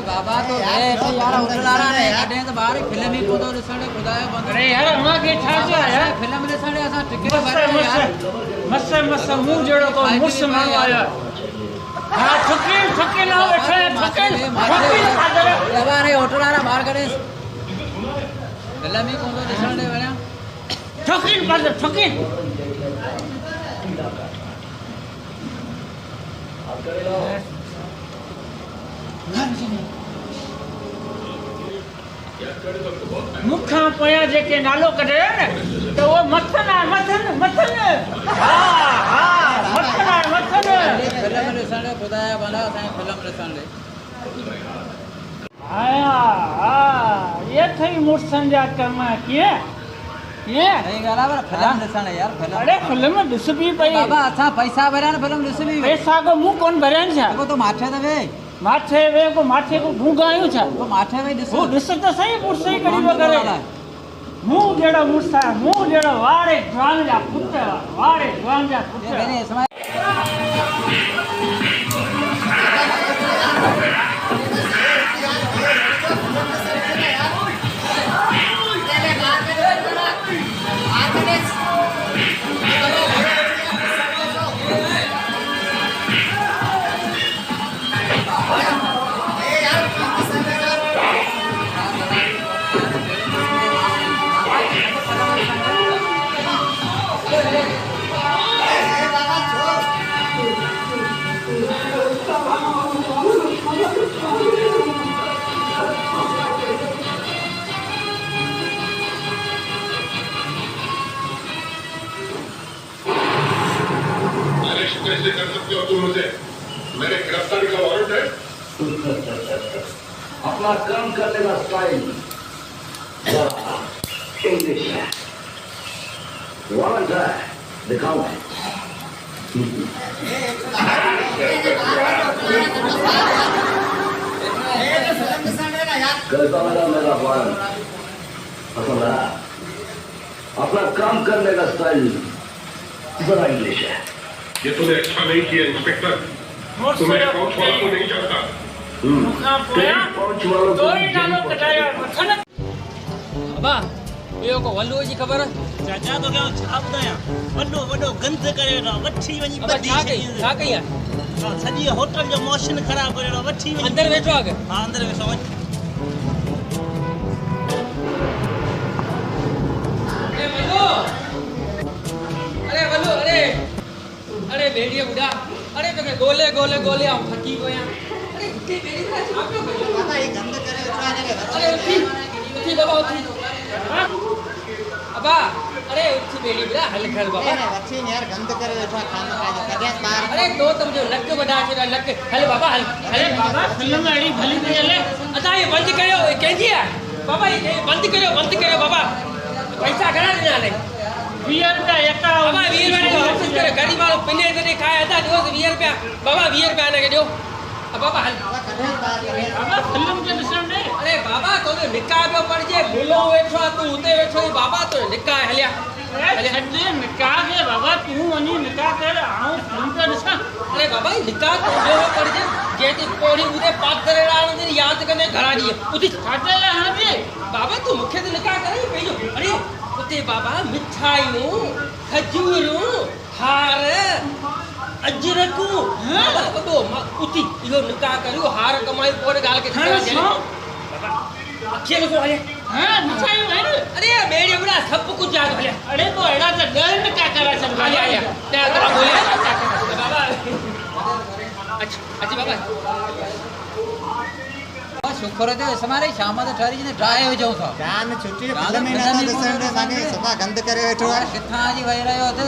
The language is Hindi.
बाबा तो है तो यार उठलारा ने कटे तो बाहर फिल्म ही को तो ॾिसण खुदायो बंद। अरे यार हुआ के छा छा है फिल्म ॾिसण असां टिकट भरे यार मस्त मस्त मुंह जड़ो को मुस माण्हू आया। हां ठुके ना बैठे ठुके बाबा उठलारा बाहर करे फिल्म ही को तो ॾिसण दे वणा ठुके मुखा पया जेके नालो कढे न तो वो मथन हां मथन फिल्म ॾिसण खुदाया भला असां फिल्म ॾिसण ले आया ये थई मुर्सन जा कम किए ये सही गाला पर फिल्म ॾिसण यार फिल्म। अरे फिल्म ॾिस भी पई बाबा असां पैसा भरिया न फिल्म ॾिस भी पैसा को मुंह कोन भरन छा को तो माथे दवे माथे को भूंगायो छा तो माथे में ॾिस वो ॾिस त सही मुर्से करीब करे मुंह जेड़ा मुर्सा मुंह जेड़ा वारे जवान जा पुत्र मेरे समय कैसे कर सकते हो तुम मुझे? मेरे गिरफ्तारी का वारंट है। अपना काम करने का स्टाइल इंग्लिश है। वारंट है, दिखाओ। कैसा लगा मेरा वारंट? पसंद आया? अपना काम करने का स्टाइल जरा इंग्लिश है। ये तूने अच्छा नहीं किया इंस्पेक्टर। तुम्हें पहुंच वालों को नहीं जानता। मुखा पया पहुंच वालों तो ही नालो कढाया मथन बाबा यो को वल्लू जी खबर चाचा तो क्या छापदा या वडो गंद करे ना वठी वनी बदी छा कई हां सजी होटल जो मोशन खराब करे ना वठी वनी अंदर बैठो आगे हां अंदर बैठो वल्लू अरे भेड़िया बुढ़ा अरे तो गोले हम थकी गया अरे इतनी बेड़ी का छाप क्यों कर बाबा ये गंद करे उठा ने अरे उठी बाबा उठी हां अबा अरे उठी बेड़ी बुढ़ा हल खल बाबा अरे अच्छी यार गंद करे उठा खाना खा कदेस बाहर अरे तो तुम जो लक बड़ा छे लक हल बाबा हल अरे बाबा फिल्म एड़ी भली चले अच्छा ये बंद करियो केजी है बाबा ये बंद करियो बाबा पैसा घणा देना ले 20 रुपया एका बाबा 20 रुपया वापस करे गरीब वालों पिने दे खाए था जो 20 रुपया बाबा 20 रुपया ने के दो अब बाबा हल कदेस बाहर बाबा फिल्म के ॾिसण दे अरे बाबा तो निकाह पे पड़ जे मिलो वेठो तू उते वेठो बाबा तो निकाह हलिया अरे छड्डे निकाह के बाबा तू वनी निकाह कर आऊं फिल्म पे ॾिसां अरे बाबा निकाह तो जो पड़ जे जेती कोड़ी उते पात्र राण दिन याद कने घरा दी उती छाटे ले हां जी बाबा तू मुखे तो निकाह करे पेजो अरे उते बाबा मिठाइयों खजूरों हार अजरकू बाबा बडो उती इहो निकाह करियो हार कमाई कोड गाल के बाबा अखे को हले हां मिठाई है अरे बेड़ी बुढ़ा सब कुछ याद हले अरे तो एड़ा तो डर निकाह करा चल आया ते तो बोले बाबा अच्छा बाबा शुक्र है हमारे शाम तो ठहरी ने ड्राई हो जाऊं था जान छुट्टी फिल्म में ना दसन दे माने सदा गंद करे बैठो किथा जी वही रहे होते